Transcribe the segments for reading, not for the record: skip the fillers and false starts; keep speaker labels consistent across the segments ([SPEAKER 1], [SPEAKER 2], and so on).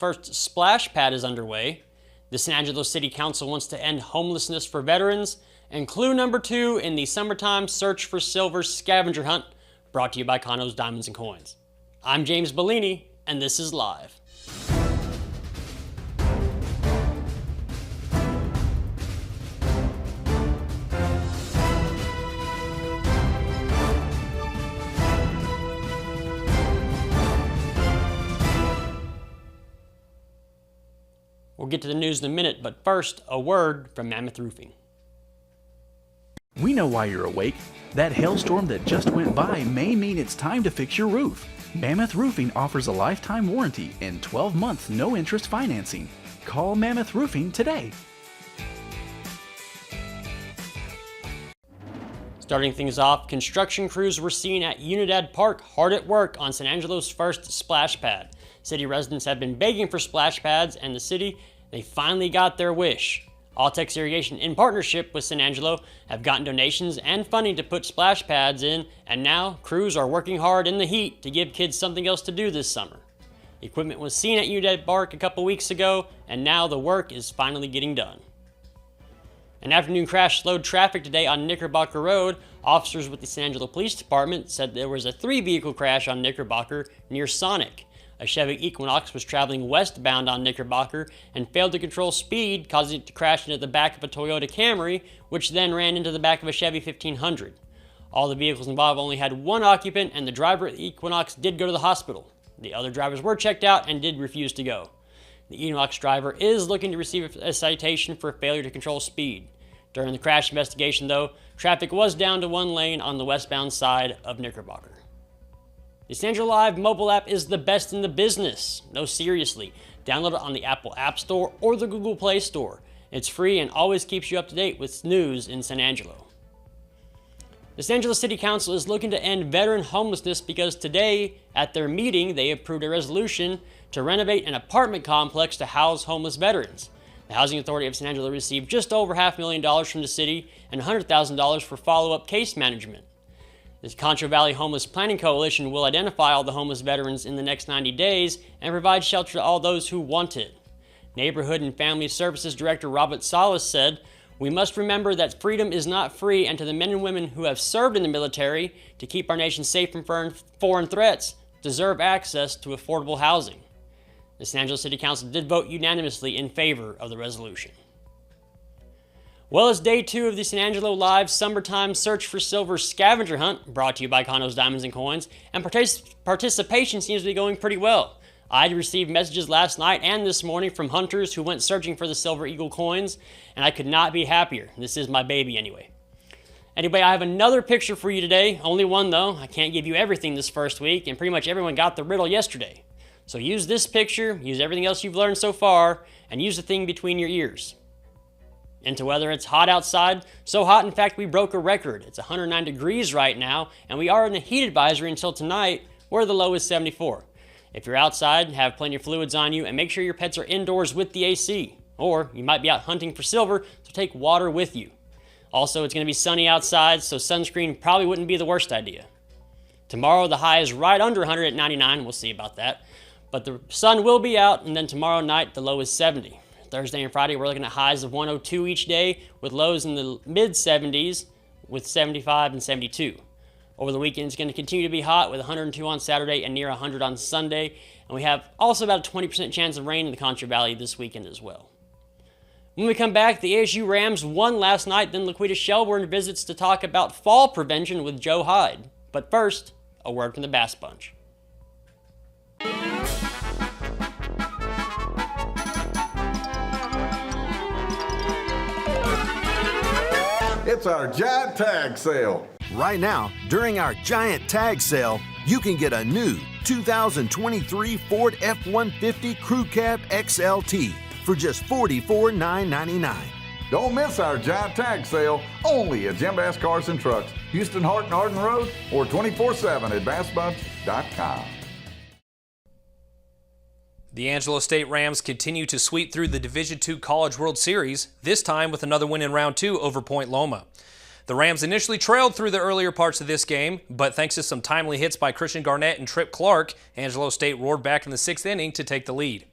[SPEAKER 1] First Splash Pad is underway. The San Angelo City Council wants to end homelessness for veterans. And clue number 2 in the summertime search for Silver Scavenger Hunt, brought to you by Condos, Diamonds, and Coins. I'm James Bellini, and this is Live. We'll get to the news in a minute, but first, a word from Mammoth Roofing.
[SPEAKER 2] We know why you're awake. That hailstorm that just went by may mean it's time to fix your roof. Mammoth Roofing offers a lifetime warranty and 12-month no-interest financing. Call Mammoth Roofing today.
[SPEAKER 1] Starting things off, construction crews were seen at Unidad Park hard at work on San Angelo's first splash pad. City residents have been begging for splash pads, and the city, they finally got their wish. Altex Irrigation, in partnership with San Angelo, have gotten donations and funding to put splash pads in, and now crews are working hard in the heat to give kids something else to do this summer. Equipment was seen at Unidad Park a couple weeks ago, and now the work is finally getting done. An afternoon crash slowed traffic today on Knickerbocker Road. Officers with the San Angelo Police Department said there was a 3-vehicle crash on Knickerbocker near Sonic. A Chevy Equinox was traveling westbound on Knickerbocker and failed to control speed, causing it to crash into the back of a Toyota Camry, which then ran into the back of a Chevy 1500. All the vehicles involved only had one occupant, and the driver of the Equinox did go to the hospital. The other drivers were checked out and did refuse to go. The Equinox driver is looking to receive a citation for failure to control speed. During the crash investigation, though, traffic was down to one lane on the westbound side of Knickerbocker. The San Angelo Live mobile app is the best in the business. No, seriously. Download it on the Apple App Store or the Google Play Store. It's free and always keeps you up to date with news in San Angelo. The San Angelo City Council is looking to end veteran homelessness because today, at their meeting, they approved a resolution to renovate an apartment complex to house homeless veterans. The Housing Authority of San Angelo received just over $500,000 from the city and $100,000 for follow-up case management. The Concho Valley Homeless Planning Coalition will identify all the homeless veterans in the next 90 days and provide shelter to all those who want it. Neighborhood and Family Services Director Robert Salas said, "We must remember that freedom is not free, and to the men and women who have served in the military to keep our nation safe from foreign threats deserve access to affordable housing." The San Angelo City Council did vote unanimously in favor of the resolution. Well, it's day 2 of the San Angelo Live Summertime Search for Silver Scavenger Hunt, brought to you by Condos, Diamonds, and Coins, and participation seems to be going pretty well. I received messages last night and this morning from hunters who went searching for the Silver Eagle coins, and I could not be happier. This is my baby anyway. Anyway, I have another picture for you today, only one though. I can't give you everything this first week, and pretty much everyone got the riddle yesterday. So use this picture, use everything else you've learned so far, and use the thing between your ears. Into weather, it's hot outside, so hot in fact we broke a record. It's 109 degrees right now, and we are in a heat advisory until tonight, where the low is 74. If you're outside, have plenty of fluids on you, and make sure your pets are indoors with the AC. Or you might be out hunting for silver, so take water with you. Also, it's going to be sunny outside, so sunscreen probably wouldn't be the worst idea. Tomorrow, the high is right under 100 at 99, we'll see about that. But the sun will be out, and then tomorrow night, the low is 70. Thursday and Friday, we're looking at highs of 102 each day, with lows in the mid-70s, with 75 and 72. Over the weekend, it's going to continue to be hot, with 102 on Saturday and near 100 on Sunday. And we have also about a 20% chance of rain in the Concho Valley this weekend as well. When we come back, the ASU Rams won last night, then Laquita Shelburne visits to talk about fall prevention with Joe Hyde. But first, a word from the Bass Bunch.
[SPEAKER 3] It's our giant tag sale.
[SPEAKER 4] Right now, during our giant tag sale, you can get a new 2023 Ford F-150 Crew Cab XLT for just $44,999.
[SPEAKER 3] Don't miss our giant tag sale only at Jim Bass Cars and Trucks, Houston, Hart, and Arden Road, or 24/7 at bassbunch.com.
[SPEAKER 5] The Angelo State Rams continue to sweep through the Division II College World Series, this time with another win in Round 2 over Point Loma. The Rams initially trailed through the earlier parts of this game, but thanks to some timely hits by Christian Garnett and Trip Clark, Angelo State roared back in the 6th inning to take the lead.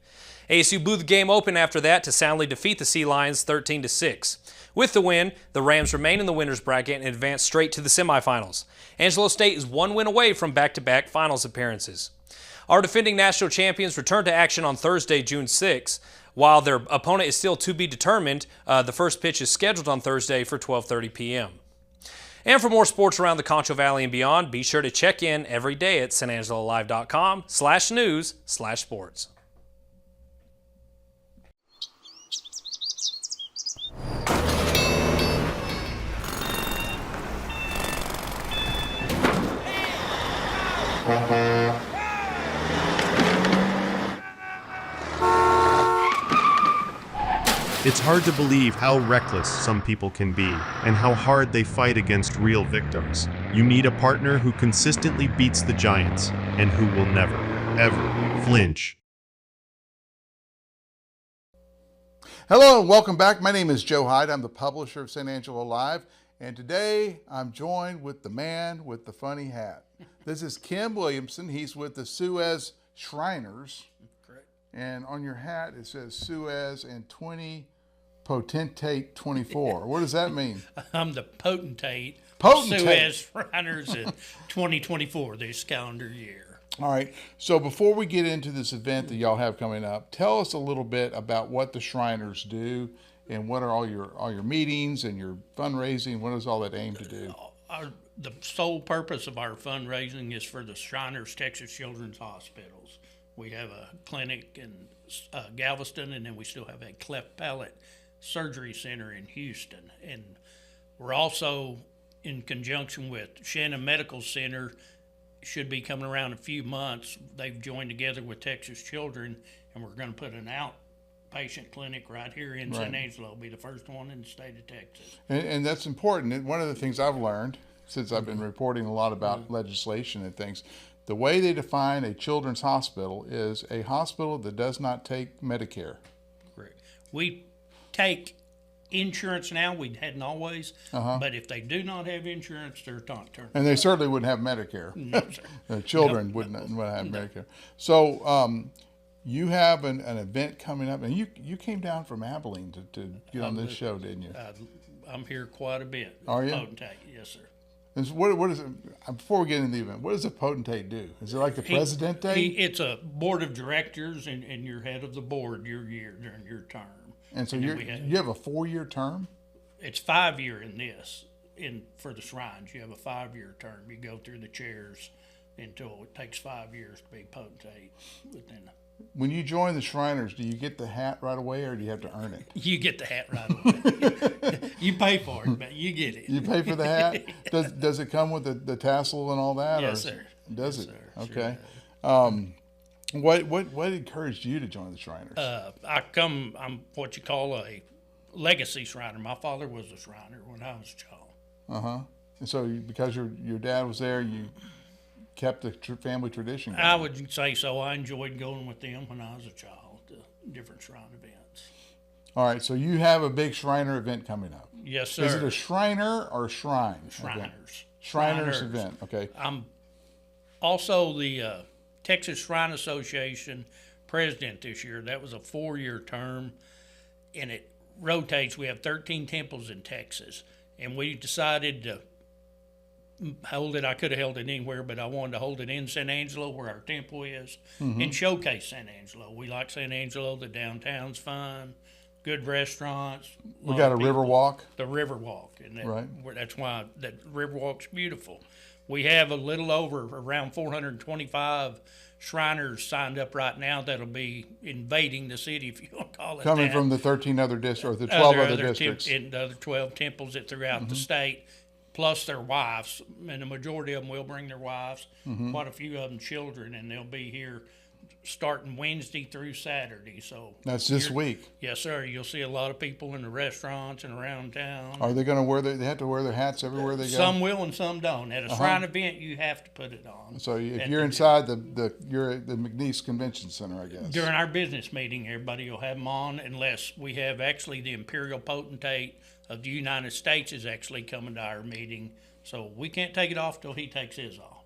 [SPEAKER 5] ASU blew the game open after that to soundly defeat the Sea Lions 13-6. With the win, the Rams remain in the winner's bracket and advance straight to the semifinals. Angelo State is one win away from back-to-back finals appearances. Our defending national champions return to action on Thursday, June 6. While their opponent is still to be determined, the first pitch is scheduled on Thursday for 12:30 p.m. And for more sports around the Concho Valley and beyond, be sure to check in every day at sanangelolive.com/news/sports.
[SPEAKER 6] It's hard to believe how reckless some people can be and how hard they fight against real victims. You need a partner who consistently beats the giants and who will never, ever flinch.
[SPEAKER 7] Hello and welcome back. My name is Joe Hyde. I'm the publisher of San Angelo Live, and today I'm joined with the man with the funny hat. This is Kim Williamson. He's with the Suez Shriners.
[SPEAKER 8] Correct.
[SPEAKER 7] And on your hat it says Suez and 20 Potentate 24. What does that mean?
[SPEAKER 8] I'm the potentate.
[SPEAKER 7] Potentate.
[SPEAKER 8] Suez Shriners in 2024, this calendar year.
[SPEAKER 7] All right. So before we get into this event that y'all have coming up, tell us a little bit about what the Shriners do and what are all your meetings and your fundraising. What does all that aim to do?
[SPEAKER 8] The sole purpose of our fundraising is for the Shriners Texas Children's Hospitals. We have a clinic in Galveston, and then we still have a cleft palate surgery center in Houston. And we're also in conjunction with Shannon Medical Center, should be coming around in a few months. They've joined together with Texas Children, and we're going to put an outpatient clinic right here in San Angelo. It'll be the first one in the state of Texas.
[SPEAKER 7] And that's important. And one of the things I've learned since I've been reporting a lot about legislation and things, the way they define a children's hospital is a hospital that does not take Medicare.
[SPEAKER 8] Correct. We take insurance now. We hadn't always, but if they do not have insurance, they're not turned.
[SPEAKER 7] And they certainly wouldn't have Medicare.
[SPEAKER 8] No, sir.
[SPEAKER 7] The children wouldn't have Medicare. So you have an event coming up, and you came down from Abilene to get on this show, didn't you?
[SPEAKER 8] I'm here quite a bit.
[SPEAKER 7] Are you?
[SPEAKER 8] Potentate, yes, sir.
[SPEAKER 7] And so what is it? Before we get into the event, what does a potentate do? Is it like the Presidente?
[SPEAKER 8] It's a board of directors, and you're head of the board your year during your term.
[SPEAKER 7] And so you have a 4-year term?
[SPEAKER 8] It's 5-year in this. For the shrines, you have a 5-year term. You go through the chairs until it takes 5 years to be potentate.
[SPEAKER 7] When you join the Shriners, do you get the hat right away, or do you have to earn it?
[SPEAKER 8] You get the hat right away. You pay for it, but you get it.
[SPEAKER 7] You pay for the hat? Does it come with the tassel and all that?
[SPEAKER 8] Yes, sir.
[SPEAKER 7] Does
[SPEAKER 8] yes,
[SPEAKER 7] it?
[SPEAKER 8] Sir.
[SPEAKER 7] Okay.
[SPEAKER 8] Sure.
[SPEAKER 7] What encouraged you to join the Shriners?
[SPEAKER 8] I'm what you call a legacy Shriner. My father was a Shriner when I was a child.
[SPEAKER 7] And so because your dad was there, you kept the family tradition going.
[SPEAKER 8] I would say so. I enjoyed going with them when I was a child to different shrine events.
[SPEAKER 7] All right, so you have a big Shriner event coming up.
[SPEAKER 8] Yes, sir.
[SPEAKER 7] Is it a Shriner or a shrine?
[SPEAKER 8] Shriners.
[SPEAKER 7] Okay. Shriners event, okay.
[SPEAKER 8] I'm also the Texas Shrine Association president this year. That was a 4-year term, and it rotates. We have 13 temples in Texas, and we decided to hold it. I could have held it anywhere, but I wanted to hold it in San Angelo where our temple is and showcase San Angelo. We like San Angelo. The downtown's fine, good restaurants.
[SPEAKER 7] We got a river walk.
[SPEAKER 8] The river walk, and
[SPEAKER 7] Right.
[SPEAKER 8] That's why that river walk's beautiful. We have a little over around 425 Shriners signed up right now that'll be invading the city, if you want to call it
[SPEAKER 7] Coming
[SPEAKER 8] that.
[SPEAKER 7] from the 13 other districts, or the 12 other districts.
[SPEAKER 8] And the other 12 temples that throughout the state, plus their wives, and the majority of them will bring their wives, quite a few of them children, and they'll be here starting Wednesday through Saturday. So
[SPEAKER 7] That's this week.
[SPEAKER 8] Yes, sir. You'll see a lot of people in the restaurants and around town.
[SPEAKER 7] Are they going to they have to wear their hats everywhere they go?
[SPEAKER 8] Some will and some don't. At a shrine event, you have to put it on.
[SPEAKER 7] So if you're inside you're at the McNeese Convention Center, I guess.
[SPEAKER 8] During our business meeting, everybody will have them on, unless we have actually the Imperial Potentate of the United States is actually coming to our meeting. So we can't take it off till he takes his off.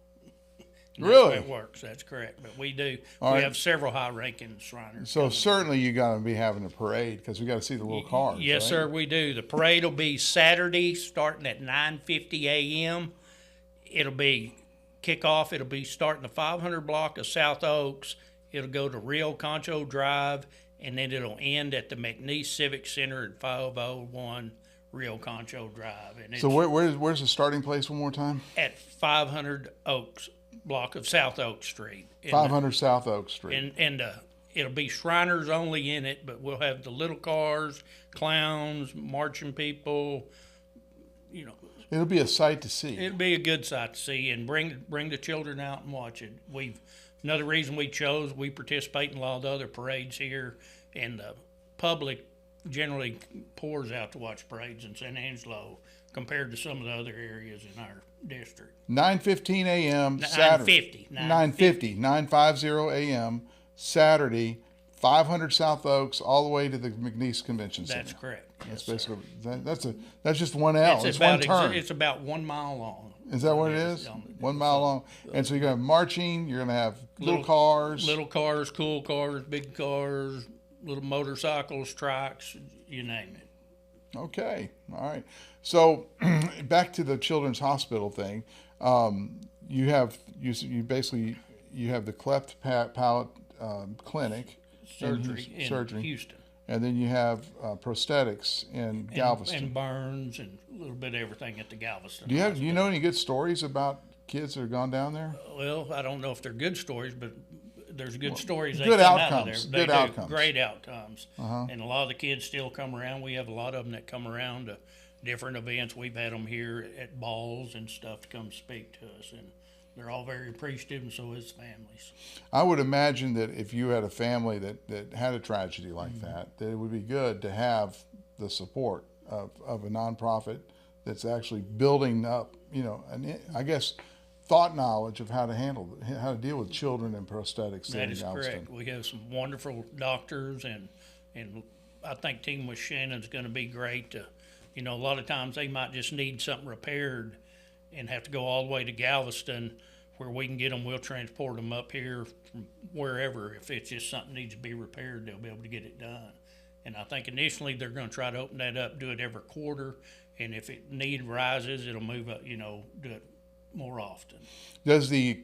[SPEAKER 8] And
[SPEAKER 7] Really?
[SPEAKER 8] That's the way it works. That's correct. But we do.
[SPEAKER 7] All
[SPEAKER 8] we
[SPEAKER 7] right.
[SPEAKER 8] have several high-ranking Shriners.
[SPEAKER 7] So certainly you got to be having a parade because we got to see the little cars.
[SPEAKER 8] Yes,
[SPEAKER 7] right?
[SPEAKER 8] sir, we do. The parade will be Saturday starting at 9:50 a.m. It'll be kickoff. It'll be starting the 500 block of South Oaks. It'll go to Rio Concho Drive, and then it'll end at the McNeese Civic Center at 501 Rio Concho Drive. And it's
[SPEAKER 7] So where's the starting place one more time?
[SPEAKER 8] at 500 Oaks block of South Oak Street. And
[SPEAKER 7] 500 South Oak Street.
[SPEAKER 8] and it'll be Shriners only in it, but we'll have the little cars, clowns, marching people. You know,
[SPEAKER 7] It'll be a sight to see.
[SPEAKER 8] it'll be a good sight to see, and bring the children out and watch it. Another reason we chose, we participate in a lot of the other parades here, and the public generally pours out to watch parades in San Angelo compared to some of the other areas in our district.
[SPEAKER 7] 9:15 a.m. Saturday.
[SPEAKER 8] 9:50.
[SPEAKER 7] 9:50 a.m. Saturday, 500 South Oaks, all the way to the McNeese Convention Center.
[SPEAKER 8] That's correct.
[SPEAKER 7] That's
[SPEAKER 8] Yes, sir.
[SPEAKER 7] basically that's just one L. It's
[SPEAKER 8] about
[SPEAKER 7] one turn.
[SPEAKER 8] It's about 1 mile long.
[SPEAKER 7] Is that what it is? 1 mile long. And so you're gonna have marching. You're gonna have little cars.
[SPEAKER 8] Little cars, cool cars, big cars, little motorcycles, trikes, you name it.
[SPEAKER 7] Okay, all right. So back to the children's hospital thing. You have the cleft palate clinic
[SPEAKER 8] Surgery in
[SPEAKER 7] surgery,
[SPEAKER 8] Houston.
[SPEAKER 7] and then you have prosthetics in Galveston.
[SPEAKER 8] And Burns and a little bit of everything at the Galveston.
[SPEAKER 7] Do you know any good stories about kids that have gone down there?
[SPEAKER 8] Well, I don't know if they're good stories, but there's good stories. They
[SPEAKER 7] good
[SPEAKER 8] come
[SPEAKER 7] outcomes.
[SPEAKER 8] Out of there.
[SPEAKER 7] Good
[SPEAKER 8] They do
[SPEAKER 7] outcomes.
[SPEAKER 8] Great outcomes. And a lot of the kids still come around. We have a lot of them that come around to different events. We've had them here at balls and stuff to come speak to us, and they're all very appreciative, and so is families.
[SPEAKER 7] I would imagine that if you had a family that had a tragedy like that it would be good to have the support of a nonprofit that's actually building up, I guess, thought knowledge of how to deal with children and prosthetics.
[SPEAKER 8] That
[SPEAKER 7] in
[SPEAKER 8] is
[SPEAKER 7] Galveston.
[SPEAKER 8] correct. We have some wonderful doctors, and I think teaming with Shannon's going to be great. A lot of times they might just need something repaired and have to go all the way to Galveston, where we can get them. We'll transport them up here from wherever. If it's just something needs to be repaired, they'll be able to get it done. And I think initially they're going to try to open that up, do it every quarter, and if it need rises, it'll move up. Do it more often.
[SPEAKER 7] Does the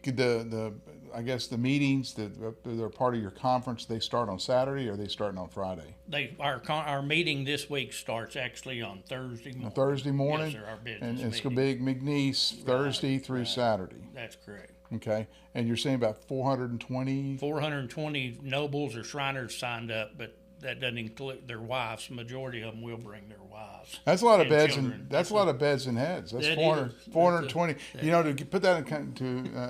[SPEAKER 7] I guess the meetings that are part of your conference, they start on Saturday or they starting on Friday?
[SPEAKER 8] Our meeting this week starts actually on Thursday morning.
[SPEAKER 7] On Thursday morning?
[SPEAKER 8] Yes, sir, our business
[SPEAKER 7] And it's
[SPEAKER 8] meeting.
[SPEAKER 7] going to be McNeese Thursday through Saturday.
[SPEAKER 8] That's correct.
[SPEAKER 7] Okay. And you're saying about 420?
[SPEAKER 8] 420 nobles or Shriners signed up, but that doesn't include their wives. Majority of them will bring their wives.
[SPEAKER 7] That's a lot of
[SPEAKER 8] and
[SPEAKER 7] beds
[SPEAKER 8] children.
[SPEAKER 7] and that's a lot of beds and heads. That's
[SPEAKER 8] That
[SPEAKER 7] 400,
[SPEAKER 8] is.
[SPEAKER 7] 420. To put that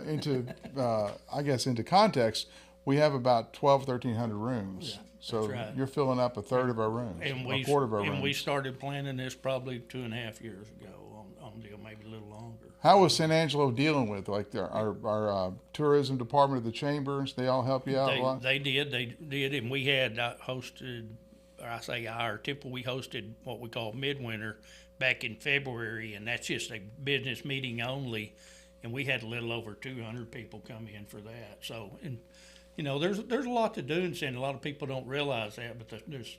[SPEAKER 7] into context, we have about 1,300 rooms. So
[SPEAKER 8] right.
[SPEAKER 7] you're filling up a third of our rooms,
[SPEAKER 8] And
[SPEAKER 7] a quarter of our
[SPEAKER 8] and
[SPEAKER 7] rooms.
[SPEAKER 8] we started planning this probably 2.5 years ago on deal, maybe a little longer.
[SPEAKER 7] How was San Angelo dealing with our tourism department of the chambers? They all help you out a lot?
[SPEAKER 8] They did, and we had hosted, or I say our Temple, we hosted what we call midwinter back in February, and that's just a business meeting only, and we had a little over 200 people come in for that. So, and there's a lot to do in San. A lot of people don't realize that, but there's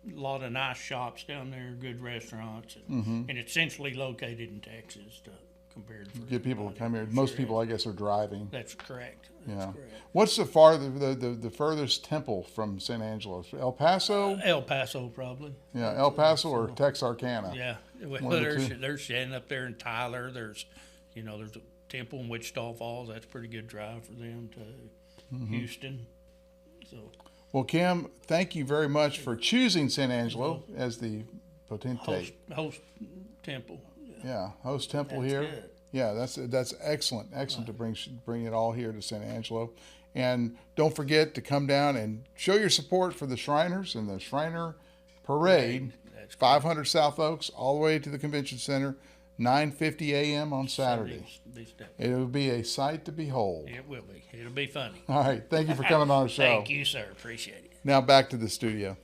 [SPEAKER 8] a lot of nice shops down there, good restaurants, and it's centrally located in Texas compared to
[SPEAKER 7] Get people to come here. Most people, I guess, are driving.
[SPEAKER 8] That's correct. That's
[SPEAKER 7] Yeah.
[SPEAKER 8] correct.
[SPEAKER 7] What's the furthest temple from San Angelo? El Paso?
[SPEAKER 8] El Paso, probably.
[SPEAKER 7] Yeah, El Paso or Texarkana?
[SPEAKER 8] Yeah, well,
[SPEAKER 7] One of the two.
[SPEAKER 8] there's Shannon up there in Tyler. There's a temple in Wichita Falls. That's a pretty good drive for them to Houston. So
[SPEAKER 7] Well, Kim, thank you very much for choosing San Angelo as the potentate.
[SPEAKER 8] host temple.
[SPEAKER 7] Yeah, host temple
[SPEAKER 8] That's
[SPEAKER 7] here.
[SPEAKER 8] good.
[SPEAKER 7] Yeah, that's excellent to bring it all here to San Angelo. And don't forget to come down and show your support for the Shriners and the Shriner Parade.
[SPEAKER 8] That's
[SPEAKER 7] 500 South Oaks, all the way to the convention center, 9:50 a.m. on Saturday.
[SPEAKER 8] These days.
[SPEAKER 7] It will be a sight to behold.
[SPEAKER 8] It will be. It'll be funny.
[SPEAKER 7] All right, thank you for coming on the show.
[SPEAKER 8] Thank you, sir. Appreciate it.
[SPEAKER 7] Now back to the studio.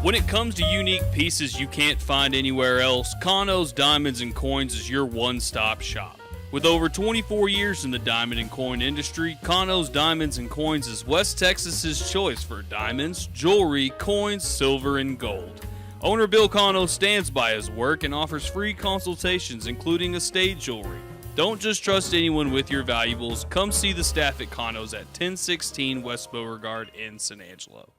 [SPEAKER 9] When it comes to unique pieces you can't find anywhere else, Kano's Diamonds and Coins is your one-stop shop. With over 24 years in the diamond and coin industry, Cano's Diamonds and Coins is West Texas's choice for diamonds, jewelry, coins, silver, and gold. Owner Bill Cano stands by his work and offers free consultations, including estate jewelry. Don't just trust anyone with your valuables. Come see the staff at Cano's at 1016 West Beauregard in San Angelo.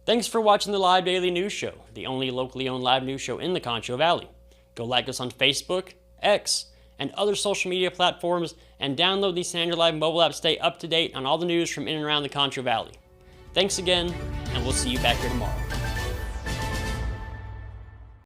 [SPEAKER 1] Thanks for watching the Live Daily News Show, the only locally owned live news show in the Concho Valley. Go like us on Facebook, X, and other social media platforms, and download the San Angelo Live mobile app to stay up to date on all the news from in and around the Concho Valley. Thanks again, and we'll see you back here tomorrow.